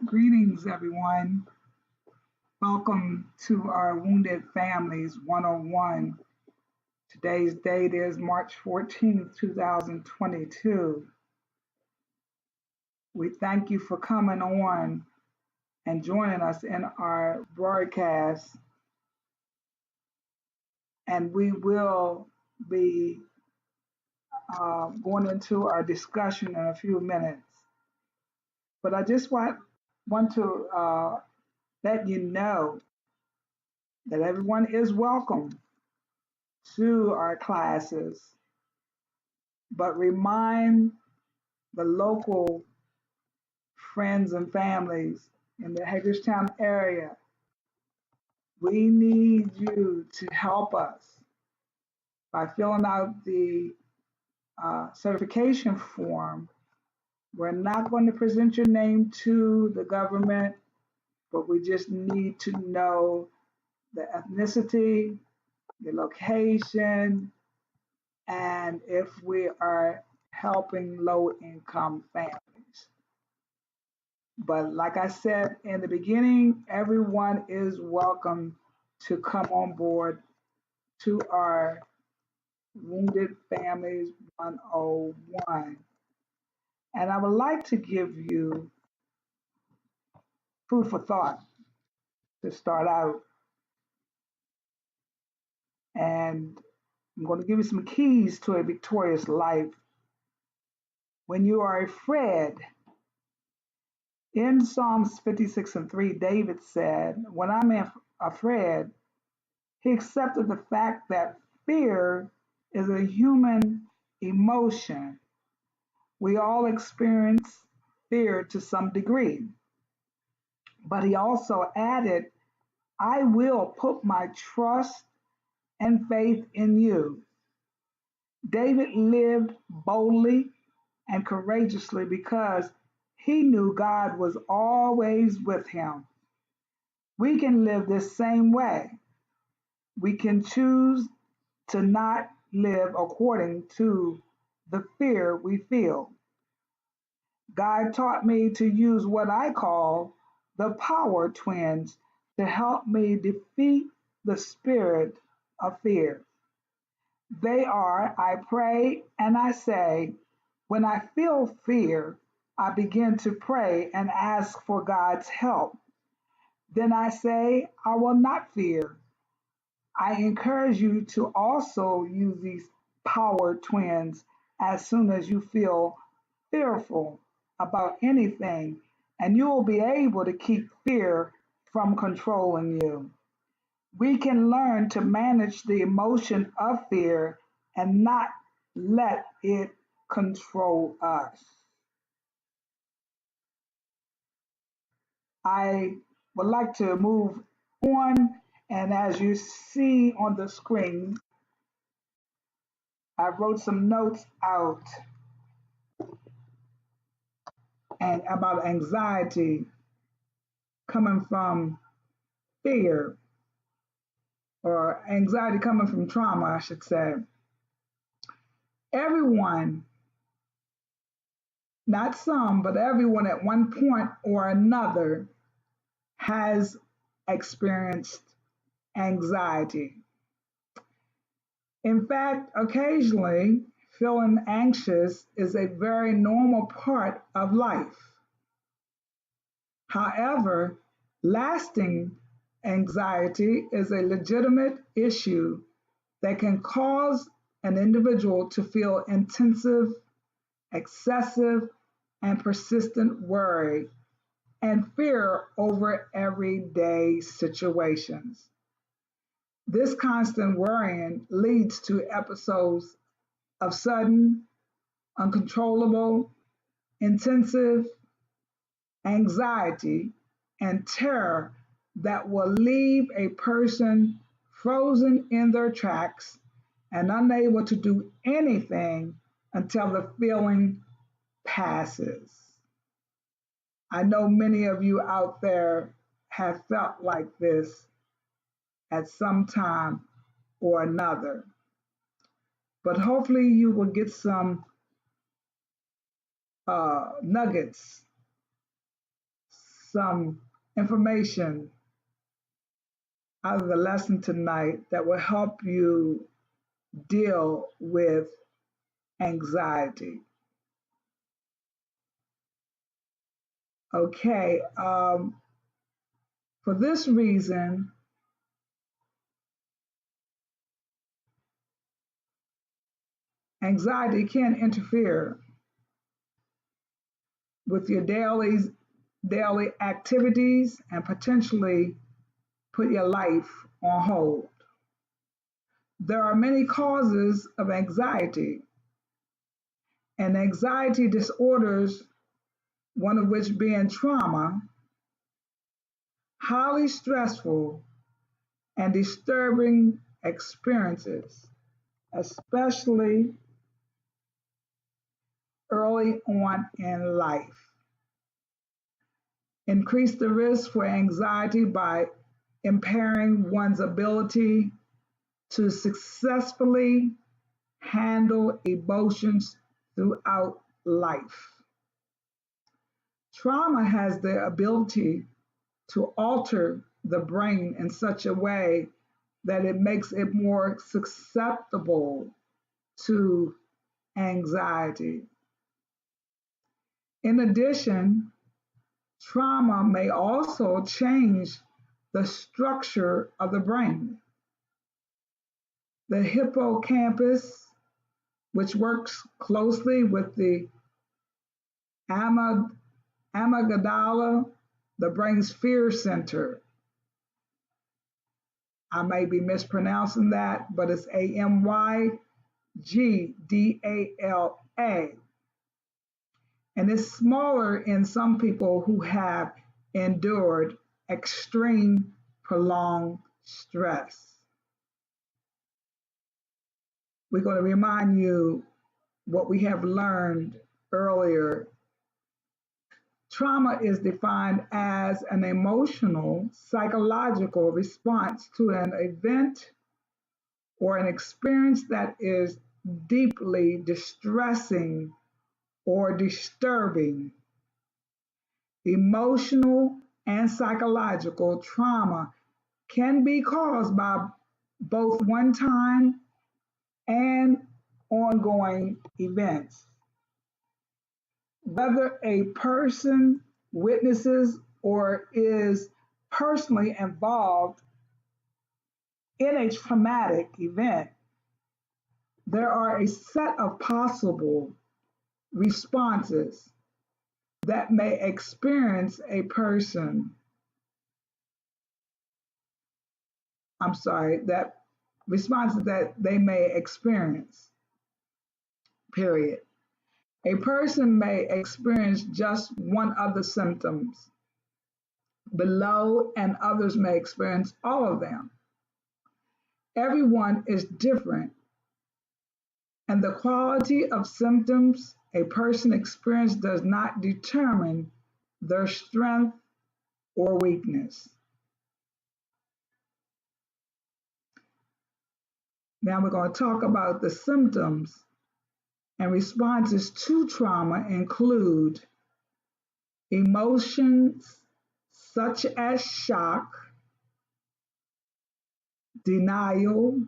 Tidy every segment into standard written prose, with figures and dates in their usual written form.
Greetings, everyone. Welcome to our Wounded Families 101. Today's date is March 14th, 2022. We thank you for coming on and joining us in our broadcast, and we will be going into our discussion in a few minutes. But I just want to let you know that everyone is welcome to our classes, but remind the local friends and families in the Hagerstown area, we need you to help us by filling out the certification form. We're not going to present your name to the government, but we just need to know the ethnicity, the location, and if we are helping low income families. But like I said in the beginning, everyone is welcome to come on board to our Wounded Families 101. And I would like to give you food for thought to start out. And I'm going to give you some keys to a victorious life. When you are afraid, in Psalms 56:3, David said, when I'm afraid, he accepted the fact that fear is a human emotion. We all experience fear to some degree. But he also added, I will put my trust and faith in you. David lived boldly and courageously because he knew God was always with him. We can live this same way. We can choose to not live according to the fear we feel. God taught me to use what I call the power twins to help me defeat the spirit of fear. They are, I pray and I say, when I feel fear, I begin to pray and ask for God's help. Then I say, I will not fear. I encourage you to also use these power twins as soon as you feel fearful about anything, and you will be able to keep fear from controlling you. We can learn to manage the emotion of fear and not let it control us. I would like to move on, and as you see on the screen, I wrote some notes out and about anxiety coming from fear, or anxiety coming from trauma, I should say. Everyone, not some, but everyone at one point or another has experienced anxiety. In fact, occasionally, feeling anxious is a very normal part of life. However, lasting anxiety is a legitimate issue that can cause an individual to feel intensive, excessive, and persistent worry and fear over everyday situations. This constant worrying leads to episodes of sudden, uncontrollable, intensive anxiety and terror that will leave a person frozen in their tracks and unable to do anything until the feeling passes. I know many of you out there have felt like this at some time or another, but hopefully you will get some nuggets, some information out of the lesson tonight that will help you deal with anxiety. Okay, for this reason, anxiety can interfere with your daily activities and potentially put your life on hold. There are many causes of anxiety, and anxiety disorders, one of which being trauma, highly stressful and disturbing experiences, especially early on in life. Increase the risk for anxiety by impairing one's ability to successfully handle emotions throughout life. Trauma has the ability to alter the brain in such a way that it makes it more susceptible to anxiety. In addition, trauma may also change the structure of the brain. The hippocampus, which works closely with the amygdala, the brain's fear center. I may be mispronouncing that, but it's AMYGDALA. And it's smaller in some people who have endured extreme prolonged stress. We're going to remind you what we have learned earlier. Trauma is defined as an emotional, psychological response to an event or an experience that is deeply distressing or disturbing. Emotional and psychological trauma can be caused by both one time and ongoing events. Whether a person witnesses or is personally involved in a traumatic event, there are a set of possible responses that may experience a person, that responses that they may experience, period. A person may experience just one of the symptoms below, and others may experience all of them. Everyone is different, and the quality of symptoms a person experiences does not determine their strength or weakness. Now we're going to talk about the symptoms and responses to trauma include emotions such as shock, denial,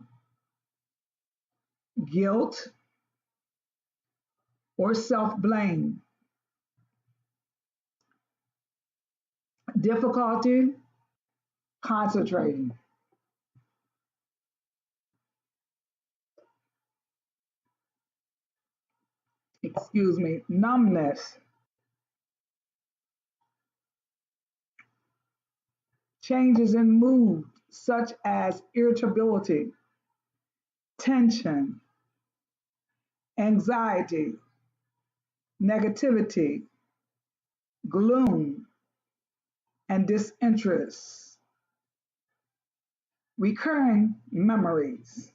guilt, or self-blame, difficulty concentrating, numbness, changes in mood such as irritability, tension, anxiety, negativity, gloom, and disinterest, recurring memories,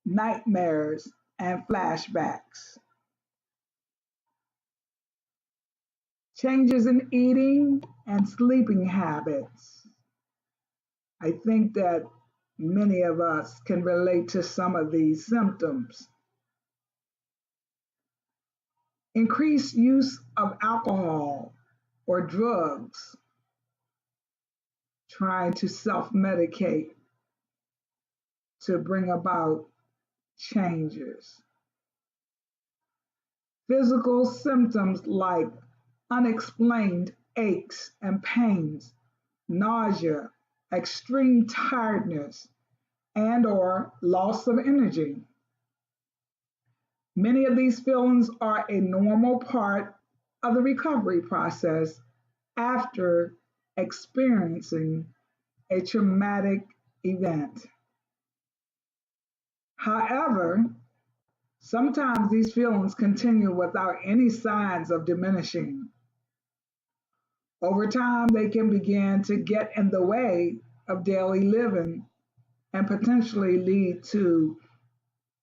nightmares, and flashbacks, changes in eating and sleeping habits. I think that many of us can relate to some of these symptoms. Increased use of alcohol or drugs, trying to self medicate to bring about changes. Physical symptoms like unexplained aches and pains, nausea, extreme tiredness, and or loss of energy. Many of these feelings are a normal part of the recovery process after experiencing a traumatic event. However, sometimes these feelings continue without any signs of diminishing. Over time, they can begin to get in the way of daily living and potentially lead to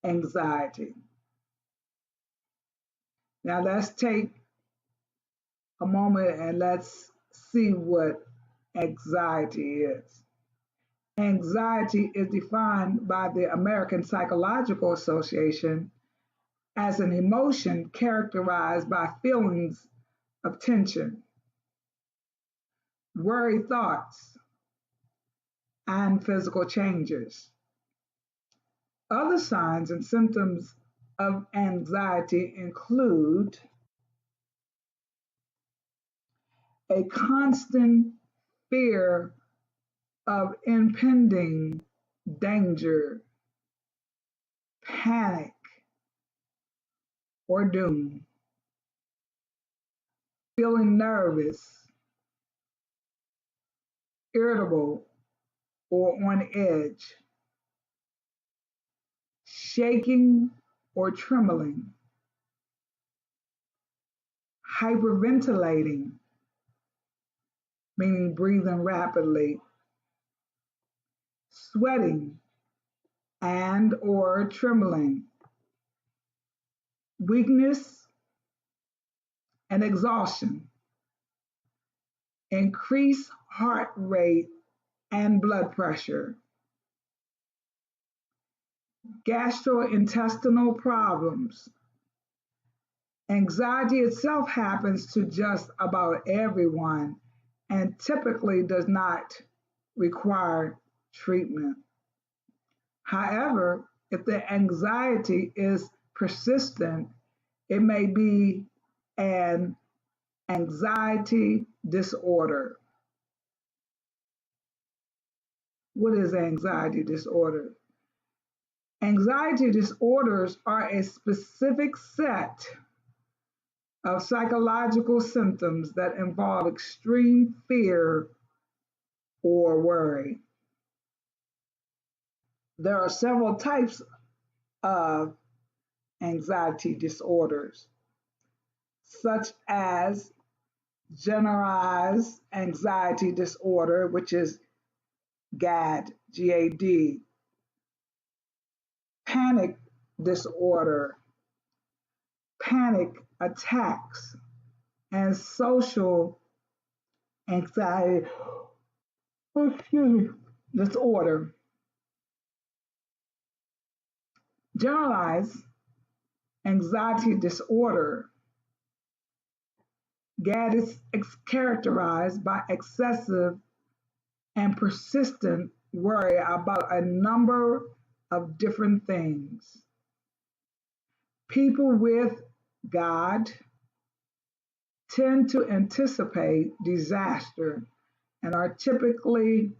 anxiety. Now, let's take a moment and let's see what anxiety is. Anxiety is defined by the American Psychological Association as an emotion characterized by feelings of tension, worried thoughts, and physical changes. Other signs and symptoms of anxiety include a constant fear of impending danger, panic, or doom, feeling nervous, irritable, or on edge, shaking or trembling, hyperventilating, meaning breathing rapidly, sweating and or trembling, weakness and exhaustion, increased heart rate and blood pressure, gastrointestinal problems. Anxiety itself happens to just about everyone and typically does not require treatment. However, if the anxiety is persistent, it may be an anxiety disorder. What is anxiety disorder? Anxiety disorders are a specific set of psychological symptoms that involve extreme fear or worry. There are several types of anxiety disorders, such as generalized anxiety disorder, which is GAD, GAD, panic disorder, panic attacks, and social anxiety disorder. Generalized anxiety disorder, GAD, is characterized by excessive and persistent worry about a number of different things. People with GAD tend to anticipate disaster and are typically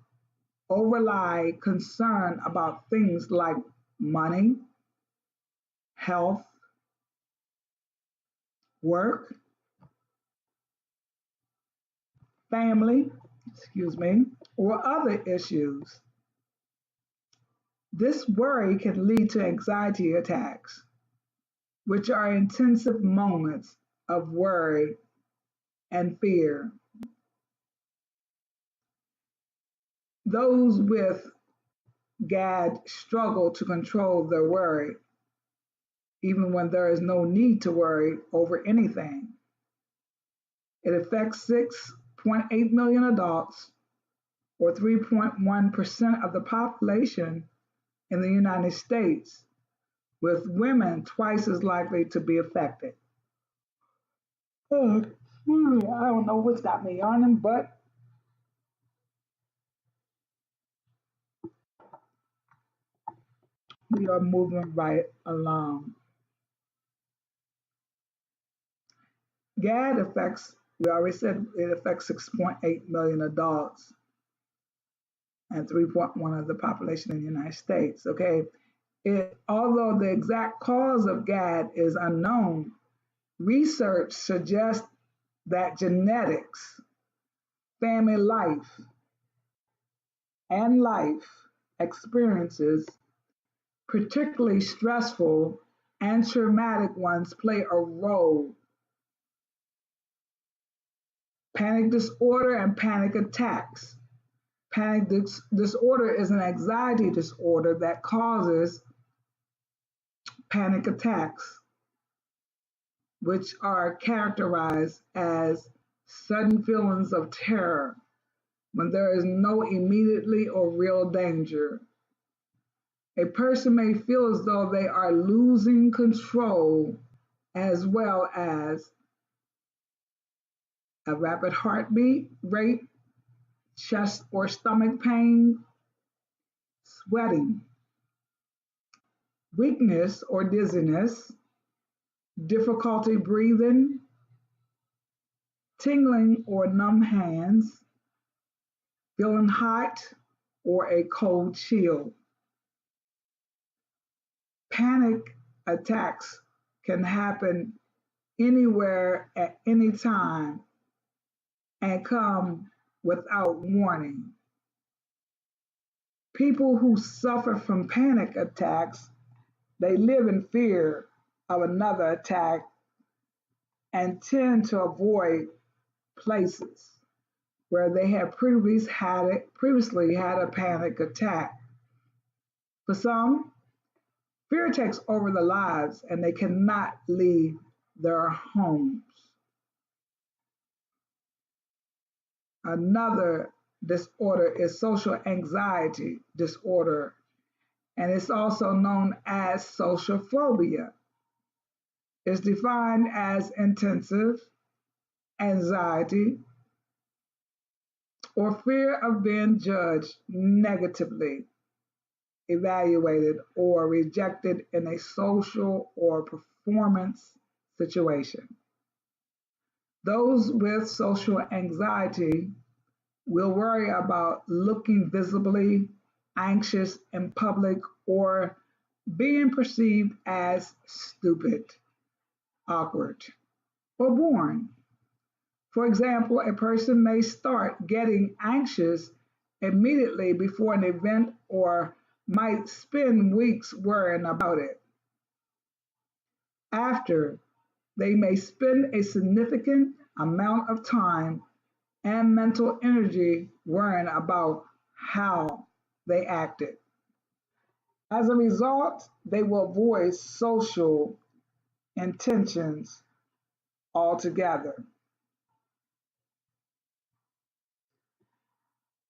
overly concerned about things like money, health, work, family, or other issues. This worry can lead to anxiety attacks, which are intensive moments of worry and fear. Those with GAD struggle to control their worry, even when there is no need to worry over anything. It affects 6.8 million adults, or 3.1% of the population in the United States, with women twice as likely to be affected. Oh, I don't know what's got me on them, but we are moving right along. GAD affects, we already said it affects 6.8 million adults and 3.1 of the population in the United States. Okay. Although the exact cause of GAD is unknown, research suggests that genetics, family life, and life experiences, particularly stressful and traumatic ones, play a role. Panic disorder and panic attacks. Panic disorder is an anxiety disorder that causes panic attacks, which are characterized as sudden feelings of terror when there is no immediately or real danger. A person may feel as though they are losing control, as well as a rapid heartbeat rate, chest or stomach pain, sweating, weakness or dizziness, difficulty breathing, tingling or numb hands, feeling hot or a cold chill. Panic attacks can happen anywhere at any time and come without warning. People who suffer from panic attacks, they live in fear of another attack and tend to avoid places where they have previously had a panic attack. For some, fear takes over their lives and they cannot leave their homes. Another disorder is social anxiety disorder, and it's also known as social phobia. It's defined as intensive anxiety or fear of being judged negatively, evaluated, or rejected in a social or performance situation. Those with social anxiety will worry about looking visibly anxious in public or being perceived as stupid, awkward, or boring. For example, a person may start getting anxious immediately before an event or might spend weeks worrying about it. After, they may spend a significant amount of time and mental energy worrying about how they acted. As a result, they will avoid social intentions altogether.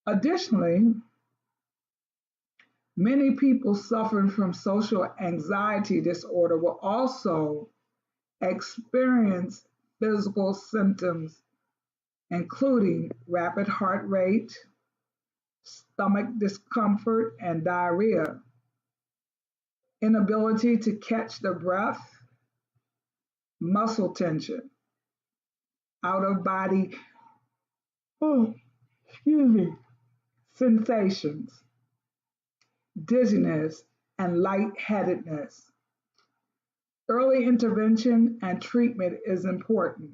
Additionally, many people suffering from social anxiety disorder will also experience physical symptoms, including rapid heart rate, stomach discomfort and diarrhea, inability to catch their breath, muscle tension, out of body, oh, excuse me, sensations, dizziness, and lightheadedness. Early intervention and treatment is important.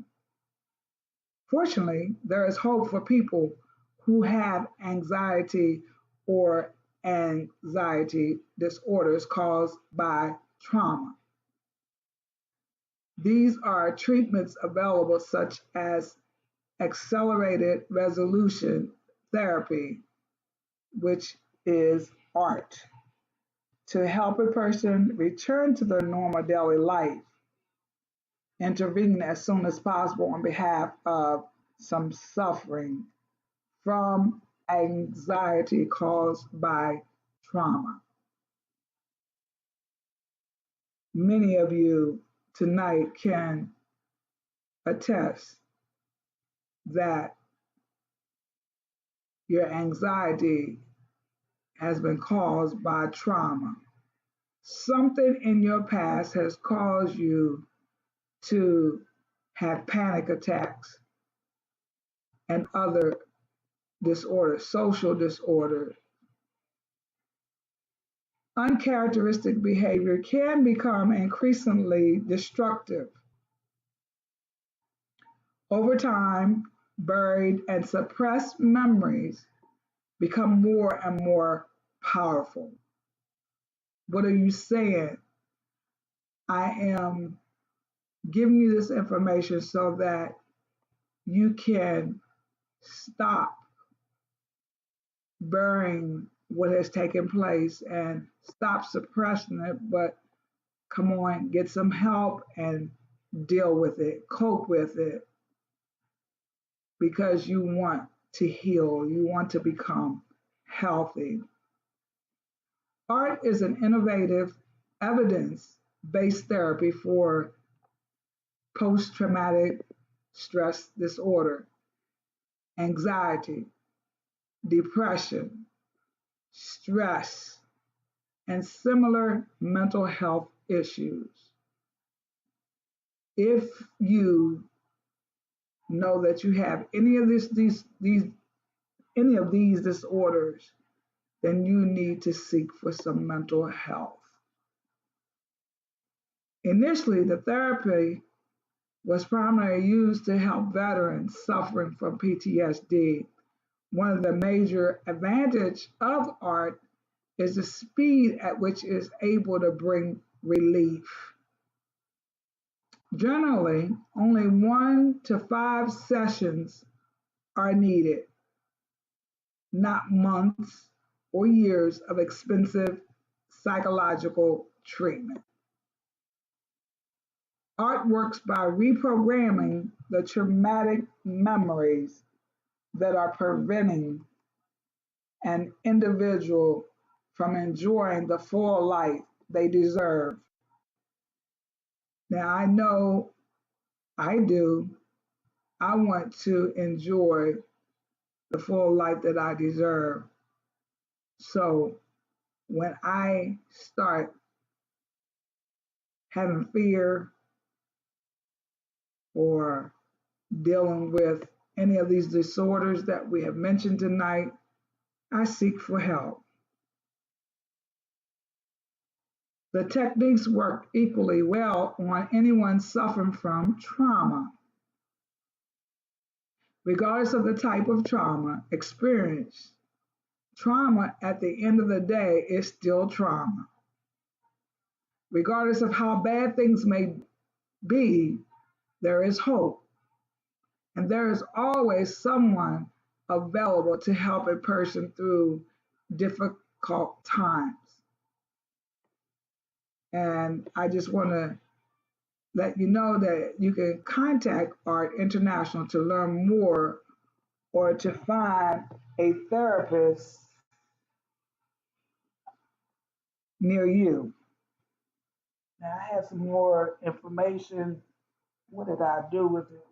Fortunately, there is hope for people who have anxiety or anxiety disorders caused by trauma. These are treatments available, such as accelerated resolution therapy, which is ART, to help a person return to their normal daily life, intervening as soon as possible on behalf of some suffering from anxiety caused by trauma. Many of you tonight can attest that your anxiety has been caused by trauma. Something in your past has caused you to have panic attacks and other disorders, social disorders. Uncharacteristic behavior can become increasingly destructive. Over time, buried and suppressed memories become more and more powerful. What are you saying? I am giving you this information so that you can stop burying what has taken place and stop suppressing it, but come on, get some help and deal with it, cope with it, because you want to heal, you want to become healthy. Art is an innovative, evidence based therapy for post traumatic stress disorder, anxiety, depression, stress, and similar mental health issues. If you know that you have any of any of these disorders, then you need to seek for some mental health. Initially, the therapy was primarily used to help veterans suffering from PTSD. One of the major advantages of art is the speed at which it is able to bring relief. Generally, only 1 to 5 sessions are needed, not months or years of expensive psychological treatment. Art works by reprogramming the traumatic memories that are preventing an individual from enjoying the full life they deserve. Now, I know I do. I want to enjoy the full life that I deserve. So when I start having fear or dealing with any of these disorders that we have mentioned tonight, I seek for help. The techniques work equally well on anyone suffering from trauma. Regardless of the type of trauma experienced, trauma at the end of the day is still trauma. Regardless of how bad things may be, there is hope. And there is always someone available to help a person through difficult times. And I just want to let you know that you can contact Art International to learn more or to find a therapist near you. Now, I have some more information. What did I do with it?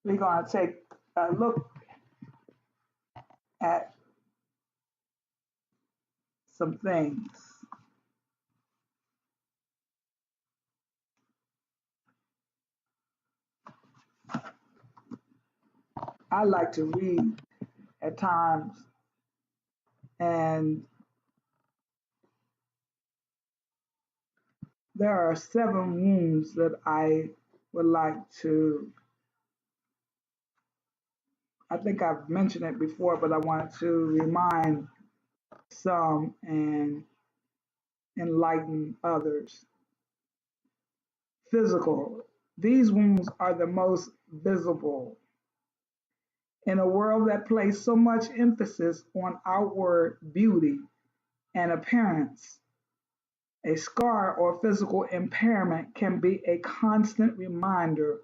We're going to take a look at some things. I like to read at times, and there are 7 wounds that I would like to. I think I've mentioned it before, but I want to remind some and enlighten others. Physical. These wounds are the most visible. In a world that places so much emphasis on outward beauty and appearance, a scar or physical impairment can be a constant reminder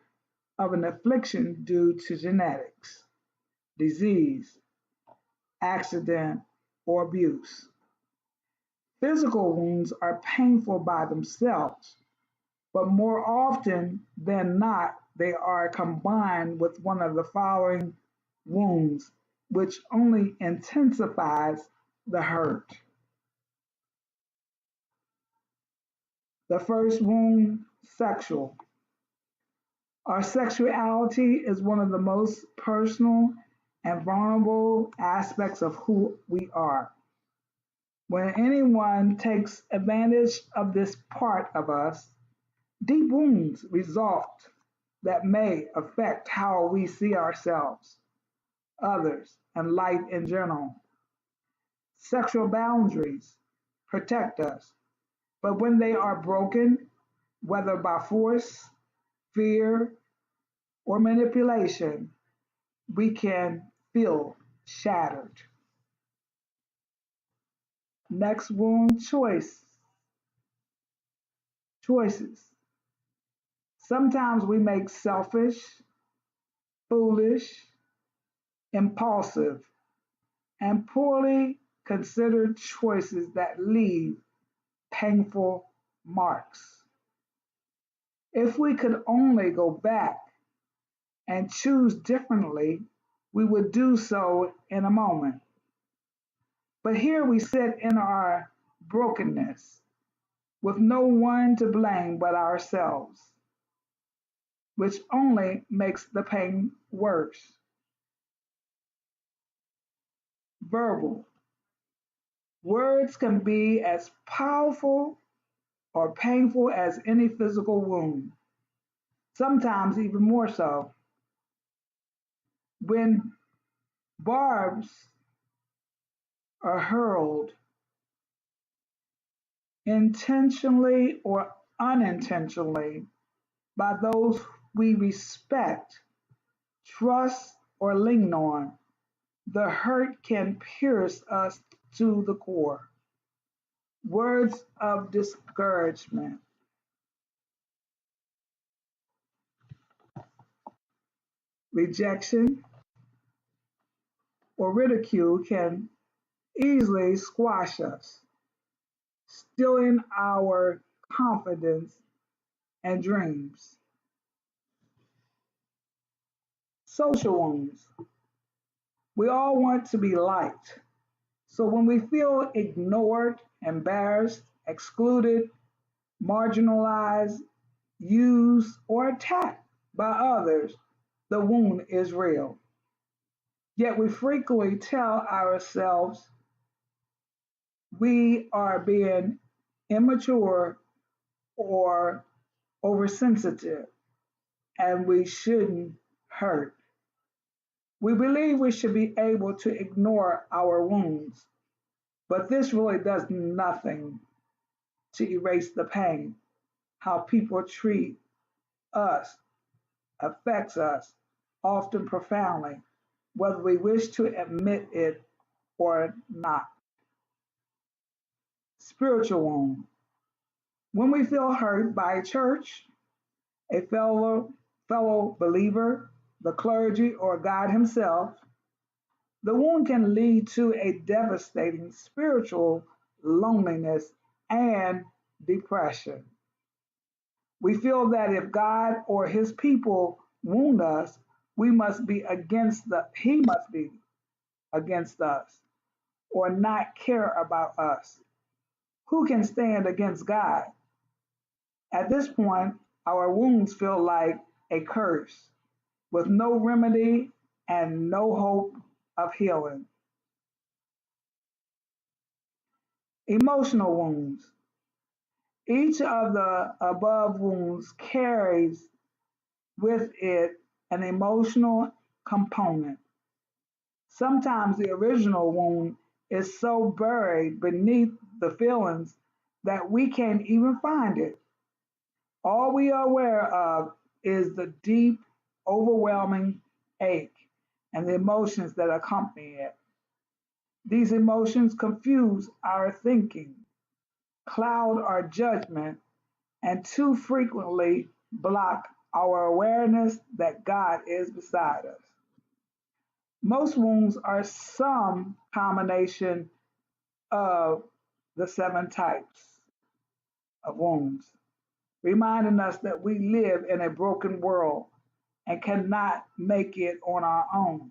of an affliction due to genetics, disease, accident, or abuse. Physical wounds are painful by themselves, but more often than not, they are combined with one of the following wounds, which only intensifies the hurt. The first wound, sexual. Our sexuality is one of the most personal and vulnerable aspects of who we are. When anyone takes advantage of this part of us, deep wounds result that may affect how we see ourselves, others, and life in general. Sexual boundaries protect us, but when they are broken, whether by force, fear, or manipulation, we can feel shattered. Next wound, choices. Sometimes we make selfish, foolish, impulsive, and poorly considered choices that leave painful marks. If we could only go back and choose differently, we would do so in a moment. But here we sit in our brokenness with no one to blame but ourselves, which only makes the pain worse. Verbal. Words can be as powerful or painful as any physical wound, sometimes even more so. When barbs are hurled intentionally or unintentionally by those we respect, trust, or lean on, the hurt can pierce us to the core. Words of discouragement, rejection, or ridicule can easily squash us, stealing our confidence and dreams. Social wounds. We all want to be liked. So when we feel ignored, embarrassed, excluded, marginalized, used, or attacked by others, the wound is real. Yet we frequently tell ourselves we are being immature or oversensitive and we shouldn't hurt. We believe we should be able to ignore our wounds, but this really does nothing to erase the pain. How people treat us affects us, often profoundly, whether we wish to admit it or not. Spiritual wound. When we feel hurt by a church, a fellow believer, the clergy, or God Himself, the wound can lead to a devastating spiritual loneliness and depression. We feel that if God or His people wound us, He must be against us or not care about us. Who can stand against God? At this point, our wounds feel like a curse with no remedy and no hope of healing. Emotional wounds. Each of the above wounds carries with it an emotional component. Sometimes the original wound is so buried beneath the feelings that we can't even find it. All we are aware of is the deep, overwhelming ache and the emotions that accompany it. These emotions confuse our thinking, cloud our judgment, and too frequently block our awareness that God is beside us. Most wounds are some combination of the seven types of wounds. reminding us that we live in a broken world and cannot make it on our own.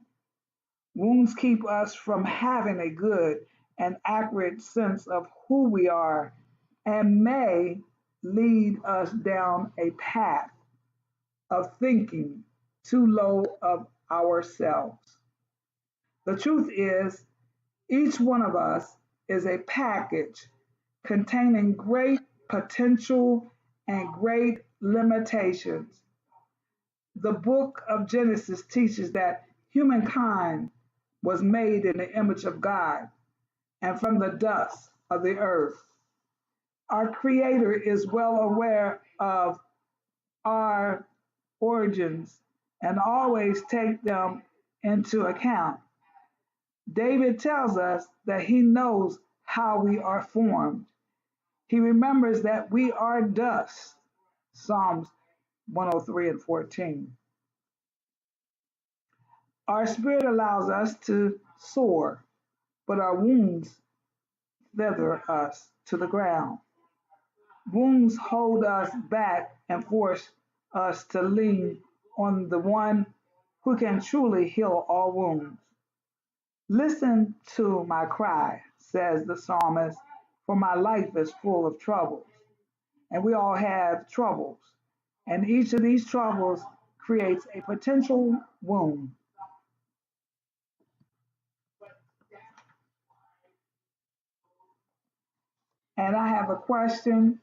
Wounds keep us from having a good and accurate sense of who we are and may lead us down a path of thinking too low of ourselves. The truth is, each one of us is a package containing great potential and great limitations. The book of Genesis teaches that humankind was made in the image of God and from the dust of the earth. Our Creator is well aware of our origins and always take them into account. David tells us that he knows how we are formed. He remembers that we are dust. Psalms 103 and 14. Our spirit allows us to soar, but our wounds tether us to the ground. Wounds hold us back and force us to lean on the one who can truly heal all wounds. Listen to my cry, says the psalmist, for my life is full of troubles. And we all have troubles. And each of these troubles creates a potential wound. And I have a question.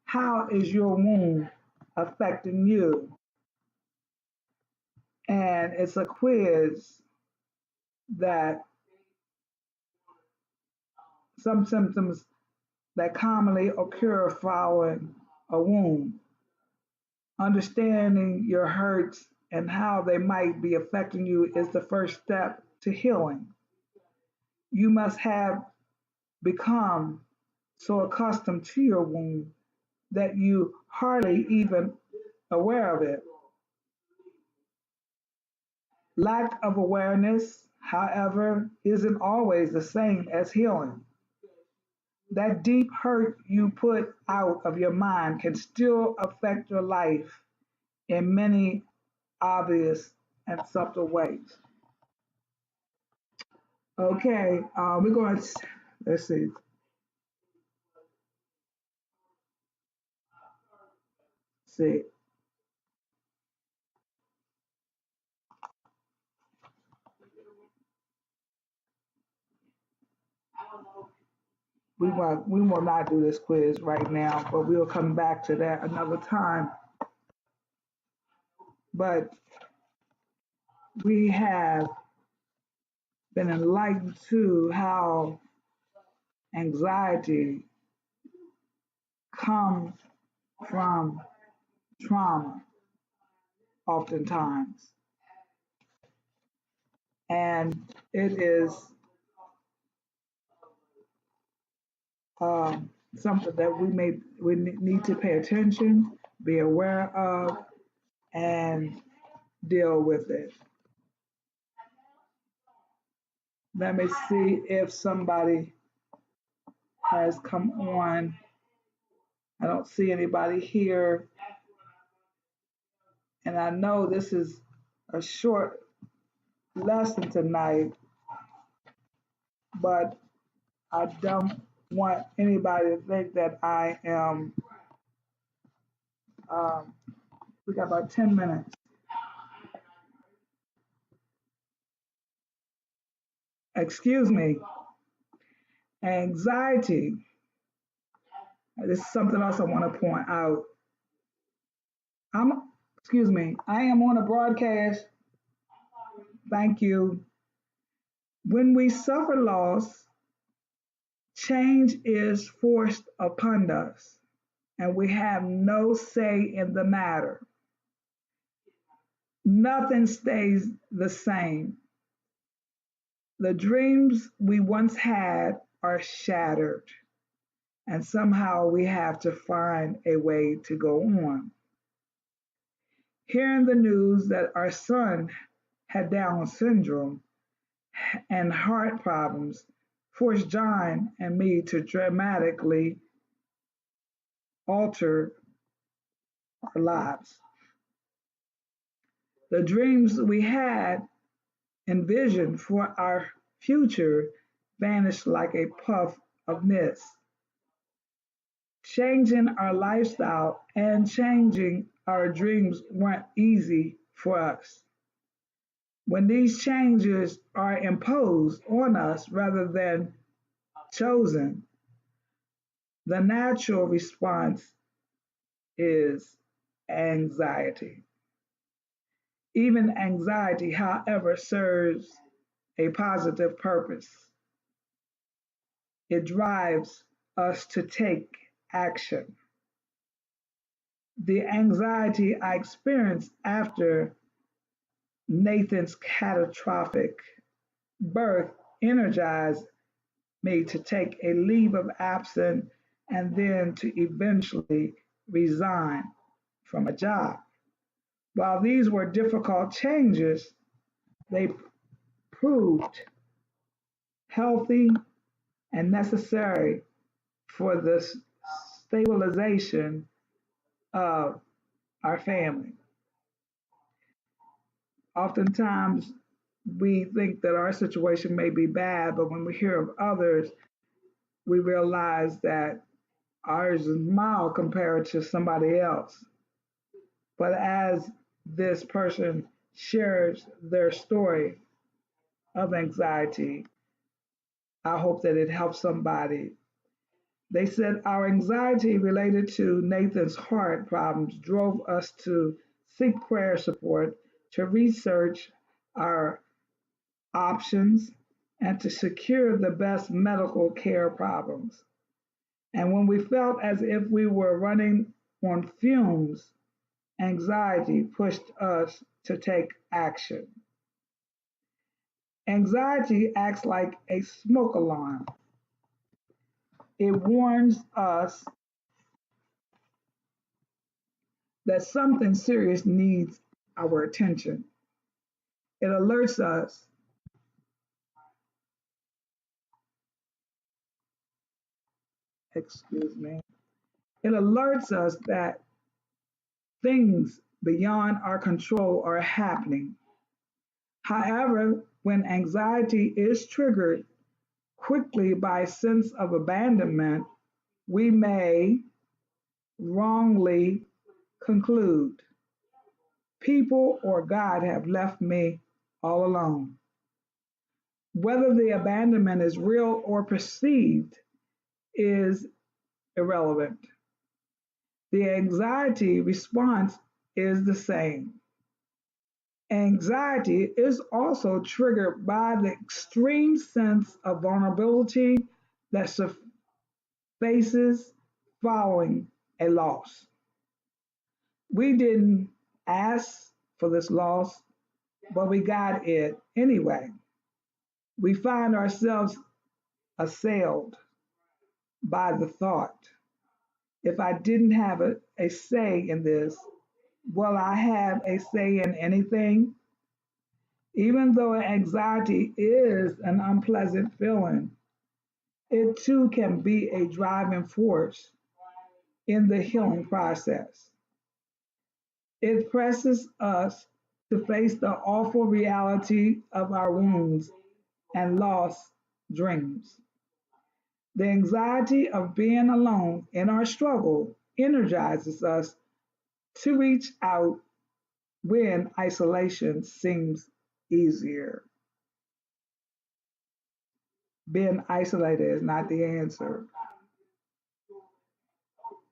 How is your wound affecting you? And it's a quiz that some symptoms that commonly occur following a wound. Understanding your hurts and how they might be affecting you is the first step to healing. You must have become so accustomed to your wound that you hardly even aware of it. Lack of awareness, however, isn't always the same as healing. That deep hurt you put out of your mind can still affect your life in many obvious and subtle ways. Okay, we're going to, let's see, see. We will not do this quiz right now, but we'll come back to that another time. But we have been enlightened to how anxiety comes from trauma oftentimes. And it is something that we need to pay attention, be aware of, and deal with it. Let me see if somebody has come on. I don't see anybody here. And I know this is a short lesson tonight, but I don't want anybody to think that I am, um, we got about 10 minutes. Excuse me. Anxiety. This is something else I want to point out. Excuse me, I am on a broadcast. Thank you. When we suffer loss, change is forced upon us, and we have no say in the matter. Nothing stays the same. The dreams we once had are shattered, and somehow we have to find a way to go on. Hearing the news that our son had Down syndrome and heart problems forced John and me to dramatically alter our lives. The dreams we had envisioned for our future vanished like a puff of mist. Changing our lifestyle and changing our dreams weren't easy for us. When these changes are imposed on us rather than chosen, the natural response is anxiety. Even anxiety, however, serves a positive purpose. It drives us to take action. The anxiety I experienced after Nathan's catastrophic birth energized me to take a leave of absence and then to eventually resign from a job. While these were difficult changes, they proved healthy and necessary for the stabilization of our family. Oftentimes, we think that our situation may be bad, but when we hear of others, we realize that ours is mild compared to somebody else. But as this person shares their story of anxiety, I hope that it helps somebody. They said our anxiety related to Nathan's heart problems drove us to seek prayer support, to research our options, and to secure the best medical care problems. And when we felt as if we were running on fumes, anxiety pushed us to take action. Anxiety acts like a smoke alarm. It warns us that something serious needs our attention. It alerts us, excuse me, it alerts us that things beyond our control are happening. However, when anxiety is triggered quickly by a sense of abandonment, we may wrongly conclude people or God have left me all alone. Whether the abandonment is real or perceived is irrelevant. The anxiety response is the same. Anxiety is also triggered by the extreme sense of vulnerability that faces following a loss. We didn't ask for this loss, but we got it anyway. We find ourselves assailed by the thought, if I didn't have a say in this, will I have a say in anything? Even though anxiety is an unpleasant feeling, it too can be a driving force in the healing process. It presses us to face the awful reality of our wounds and lost dreams. The anxiety of being alone in our struggle energizes us to reach out when isolation seems easier. Being isolated is not the answer,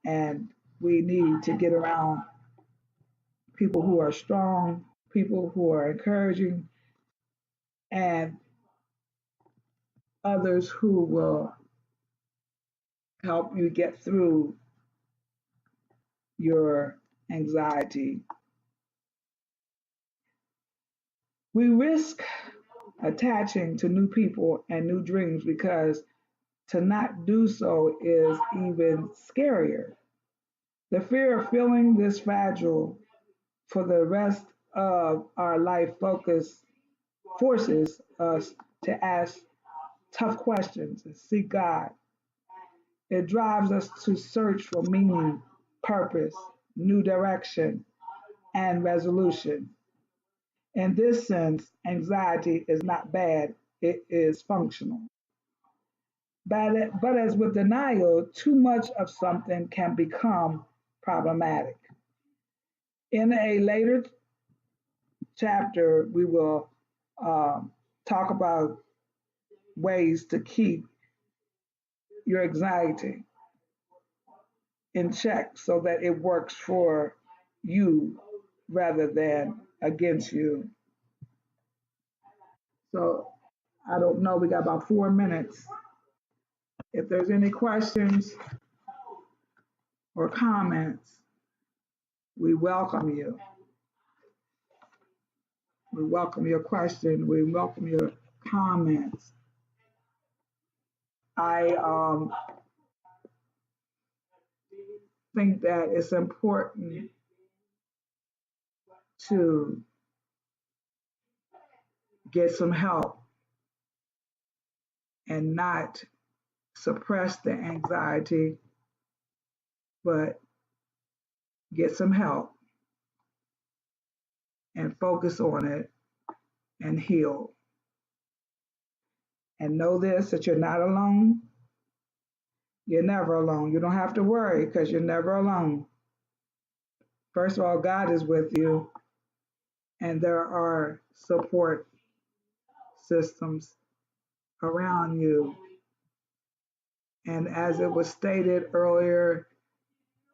and we need to get around people who are strong, people who are encouraging, and others who will help you get through your anxiety. We risk attaching to new people and new dreams because to not do so is even scarier. The fear of feeling this fragile for the rest of our life focus forces us to ask tough questions and seek God. It drives us to search for meaning, purpose, new direction, and resolution. In this sense, anxiety is not bad, it is functional. But as with denial, too much of something can become problematic. In a later chapter, we will um, talk about ways to keep your anxiety in check so that it works for you rather than against you. So I don't know, we got about 4 minutes. If there's any questions or comments, we welcome you. We welcome your question. We welcome your comments. I think that it's important to get some help and not suppress the anxiety, but get some help and focus on it and heal. And know this, that you're not alone. You're never alone. You don't have to worry because you're never alone. First of all, God is with you, and there are support systems around you. And as it was stated earlier,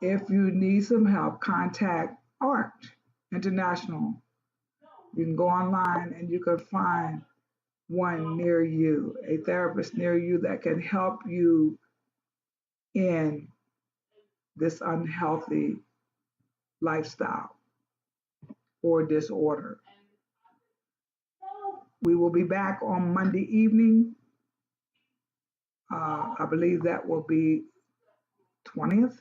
if you need some help, contact ART International. You can go online and you can find one near you, a therapist near you that can help you in this unhealthy lifestyle or disorder. We will be back on Monday evening. I believe that will be 20th.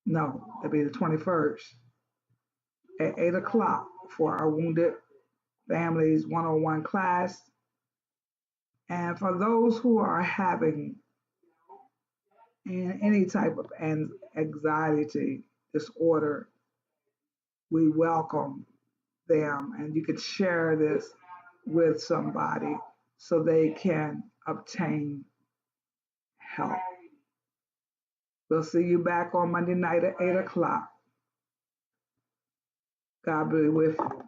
No, it'll be the 21st at 8 o'clock for our Wounded Families 101 class. And for those who are having any type of anxiety disorder, we welcome them. And you could share this with somebody so they can obtain help. We'll see you back on Monday night at 8 o'clock. God be with you.